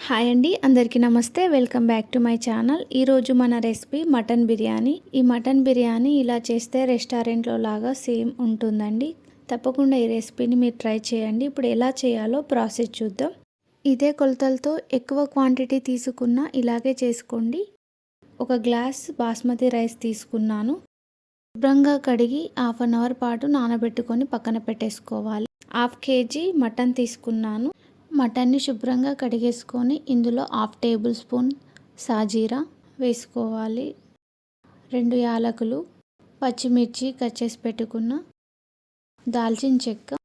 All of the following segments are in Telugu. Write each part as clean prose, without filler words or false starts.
హాయ్ అండి, అందరికీ నమస్తే. Welcome back to my channel. ఈరోజు మన రెసిపీ మటన్ బిర్యానీ. ఈ మటన్ బిర్యానీ ఇలా చేస్తే రెస్టారెంట్లో లాగా సేమ్ ఉంటుందండి. తప్పకుండా ఈ రెసిపీని మీరు ట్రై చేయండి. ఇప్పుడు ఎలా చేయాలో ప్రాసెస్ చూద్దాం. ఇదే కొలతలతో ఎక్కువ క్వాంటిటీ తీసుకున్నా ఇలాగే చేసుకోండి. ఒక గ్లాస్ బాస్మతి రైస్ తీసుకున్నాను. శుభ్రంగా కడిగి హాఫ్ అన్ అవర్ పాటు నానబెట్టుకొని పక్కన పెట్టేసుకోవాలి. హాఫ్ కేజీ మటన్ తీసుకున్నాను. మటన్ని శుభ్రంగా కడిగేసుకొని ఇందులో హాఫ్ టేబుల్ స్పూన్ సాజీరా వేసుకోవాలి. 2 యాలకులు, పచ్చిమిర్చి కట్ చేసి పెట్టుకున్న, దాల్చిన చెక్క,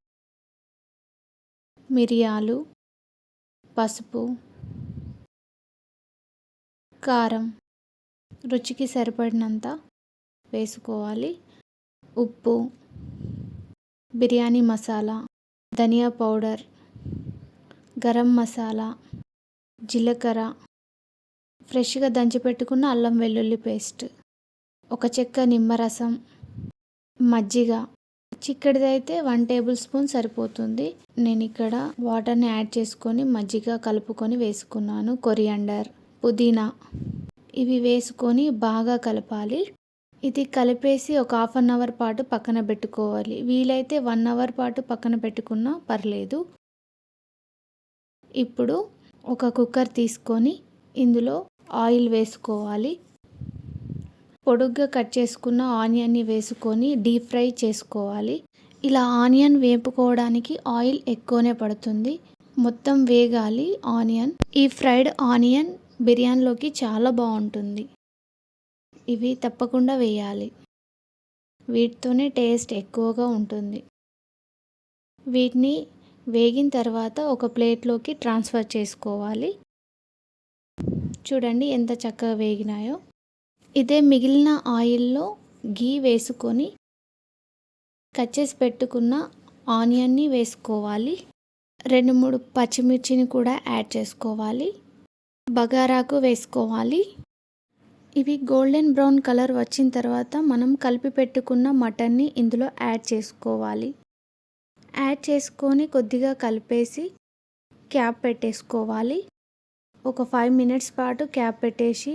మిరియాలు, పసుపు, కారం రుచికి సరిపడినంత వేసుకోవాలి. ఉప్పు, బిర్యానీ మసాలా, ధనియా పౌడర్, గరం మసాలా, జీలకర్ర, ఫ్రెష్గా దంచిపెట్టుకున్న అల్లం వెల్లుల్లి పేస్ట్, ఒక చెక్క నిమ్మరసం, మజ్జిగ. చిక్కడిదైతే 1 టేబుల్ స్పూన్ సరిపోతుంది. నేను ఇక్కడ వాటర్ని యాడ్ చేసుకొని మజ్జిగ కలుపుకొని వేసుకున్నాను. కొరియాండర్, పుదీనా ఇవి వేసుకొని బాగా కలపాలి. ఇది కలిపేసి ఒక హాఫ్ అన్ అవర్ పాటు పక్కన పెట్టుకోవాలి. వీలైతే 1 అవర్ పాటు పక్కన పెట్టుకున్నా పర్లేదు. ఇప్పుడు ఒక కుక్కర్ తీసుకొని ఇందులో ఆయిల్ వేసుకోవాలి. పొడుగ్గా కట్ చేసుకున్న ఆనియన్ని వేసుకొని డీప్ ఫ్రై చేసుకోవాలి. ఇలా ఆనియన్ వేపుకోవడానికి ఆయిల్ ఎక్కువనే పడుతుంది. మొత్తం వేగాలి ఆనియన్. ఈ ఫ్రైడ్ ఆనియన్ బిర్యానీలోకి చాలా బాగుంటుంది. ఇవి తప్పకుండా వేయాలి. వీటితోనే టేస్ట్ ఎక్కువగా ఉంటుంది. వీటిని వేగిన తర్వాత ఒక ప్లేట్లోకి ట్రాన్స్ఫర్ చేసుకోవాలి. చూడండి ఎంత చక్కగా వేగినాయో. ఇదే మిగిలిన ఆయిల్లో గీ వేసుకొని కట్ చేసి పెట్టుకున్న ఆనియన్ని వేసుకోవాలి. 2-3 పచ్చిమిర్చిని కూడా యాడ్ చేసుకోవాలి. బగారాకు వేసుకోవాలి. ఇవి గోల్డెన్ బ్రౌన్ కలర్ వచ్చిన తర్వాత మనం కలిపి పెట్టుకున్న మటన్ని ఇందులో యాడ్ చేసుకోవాలి. యాడ్ చేసుకొని కొద్దిగా కలిపేసి క్యాప్ పెట్టేసుకోవాలి. ఒక 5 మినిట్స్ పాటు క్యాప్ పెట్టేసి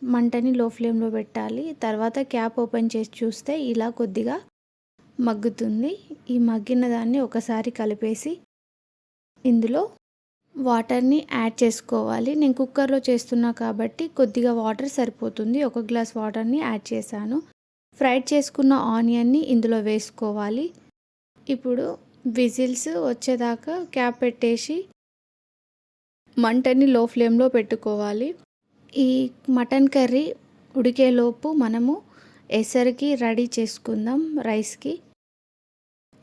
మంటని లో ఫ్లేమ్లో పెట్టాలి. తర్వాత క్యాప్ ఓపెన్ చేసి చూస్తే ఇలా కొద్దిగా మగ్గుతుంది. ఈ మగ్గిన దాన్ని ఒకసారి కలిపేసి ఇందులో వాటర్ని యాడ్ చేసుకోవాలి. నేను కుక్కర్లో చేస్తున్నా కాబట్టి కొద్దిగా వాటర్ సరిపోతుంది. 1 గ్లాస్ వాటర్ని యాడ్ చేశాను. ఫ్రైడ్ చేసుకున్న ఆనియన్ని ఇందులో వేసుకోవాలి. ఇప్పుడు విజిల్స్ వచ్చేదాకా క్యాప్ పెట్టేసి మంటని లో ఫ్లేమ్లో పెట్టుకోవాలి. ఈ మటన్ కర్రీ ఉడికేలోపు మనము ఎసరికి రెడీ చేసుకుందాం. రైస్కి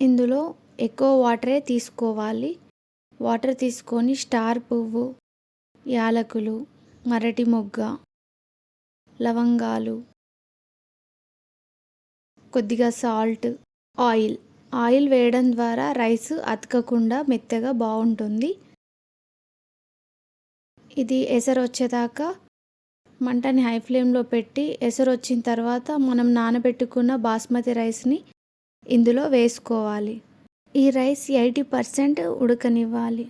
ఇందులో ఎక్కువ వాటరే తీసుకోవాలి. వాటర్ తీసుకొని స్టార్ పువ్వు, యాలకులు, మరటి మొగ్గ, లవంగాలు, కొద్దిగా సాల్ట్, ఆయిల్ వేయడం ద్వారా రైస్ అతకకుండా మెత్తగా బాగుంటుంది. ఇది ఎసరు వచ్చేదాకా మంటని హై ఫ్లేమ్లో పెట్టి ఎసరు వచ్చిన తర్వాత మనం నానబెట్టుకున్న బాస్మతి రైస్ని ఇందులో వేసుకోవాలి. ఈ రైస్ 80% ఉడకనివ్వాలి.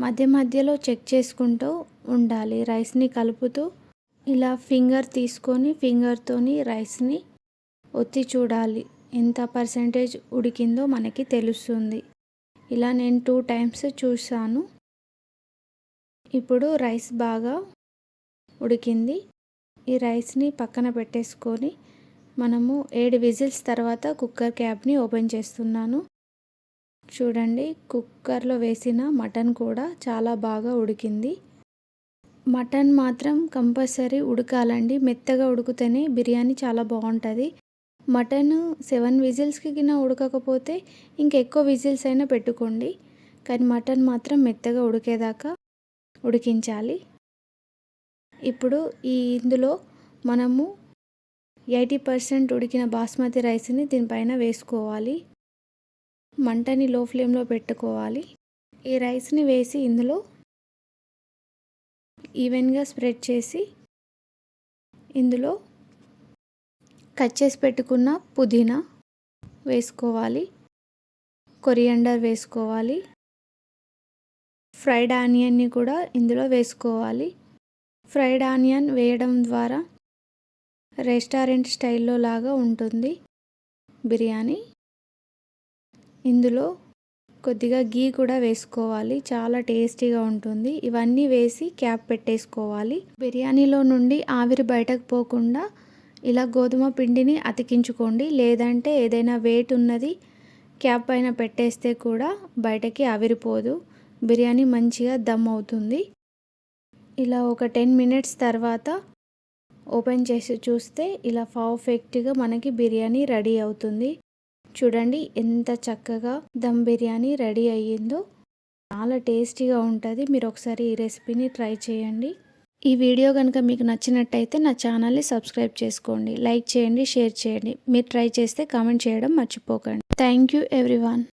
మధ్య మధ్యలో చెక్ చేసుకుంటూ ఉండాలి. రైస్ని కలుపుతూ ఇలా ఫింగర్ తీసుకొని ఫింగర్తోని రైస్ని ఒత్తి చూడాలి. ఎంత పర్సెంటేజ్ ఉడికిందో మనకి తెలుస్తుంది. ఇలా నేను 2 టైమ్స్ చూసాను. ఇప్పుడు రైస్ బాగా ఉడికింది. ఈ రైస్ని పక్కన పెట్టేసుకొని మనము 7 విజిల్స్ తర్వాత కుక్కర్ క్యాప్ని ఓపెన్ చేస్తున్నాను. చూడండి, కుక్కర్లో వేసిన మటన్ కూడా చాలా బాగా ఉడికింది. మటన్ మాత్రం కంపల్సరీ ఉడకాలండి. మెత్తగా ఉడికితేనే బిర్యానీ చాలా బాగుంటుంది. మటన్ 7 విజిల్స్కి గిన ఉడకకపోతే ఇంకెక్కువ విజిల్స్ అయినా పెట్టుకోండి. కానీ మటన్ మాత్రం మెత్తగా ఉడికేదాకా ఉడికించాలి. ఇప్పుడు ఇందులో మనము 80% ఉడికిన బాస్మతి రైస్ని దీనిపైన వేసుకోవాలి. మంటని లో ఫ్లేమ్లో పెట్టుకోవాలి. ఈ రైస్ని వేసి ఇందులో ఈవెన్గా స్ప్రెడ్ చేసి ఇందులో కట్ చేసి పెట్టుకున్న పుదీనా వేసుకోవాలి. కొరియాండర్ వేసుకోవాలి. ఫ్రైడ్ ఆనియన్ని కూడా ఇందులో వేసుకోవాలి. ఫ్రైడ్ ఆనియన్ వేయడం ద్వారా రెస్టారెంట్ స్టైల్లో లాగా ఉంటుంది బిర్యానీ. ఇందులో కొద్దిగా గీ కూడా వేసుకోవాలి, చాలా టేస్టీగా ఉంటుంది. ఇవన్నీ వేసి క్యాప్ పెట్టేసుకోవాలి. బిర్యానీలో నుండి ఆవిరి బయటకు పోకుండా ఇలా గోధుమ పిండిని అతికించుకోండి, లేదంటే ఏదైనా వెయిట్ ఉన్నది క్యాప్ పైన పెట్టేస్తే కూడా బయటకి ఆవిరిపోదు, బిర్యానీ మంచిగా దమ్ అవుతుంది. ఇలా ఒక 10 మినిట్స్ తర్వాత ఓపెన్ చేసి చూస్తే ఇలా పర్ఫెక్ట్గా మనకి బిర్యానీ రెడీ అవుతుంది. చూడండి ఎంత చక్కగా దమ్ బిర్యానీ రెడీ అయ్యిందో. చాలా టేస్టీగా ఉంటుంది. మీరు ఒకసారి ఈ రెసిపీని ట్రై చేయండి. ఈ వీడియో కనుక మీకు నచ్చినట్టయితే నా ఛానల్ని సబ్స్క్రైబ్ చేసుకోండి, లైక్ చేయండి, షేర్ చేయండి. మీరు ట్రై చేస్తే కామెంట్ చేయడం మర్చిపోకండి. Thank you everyone.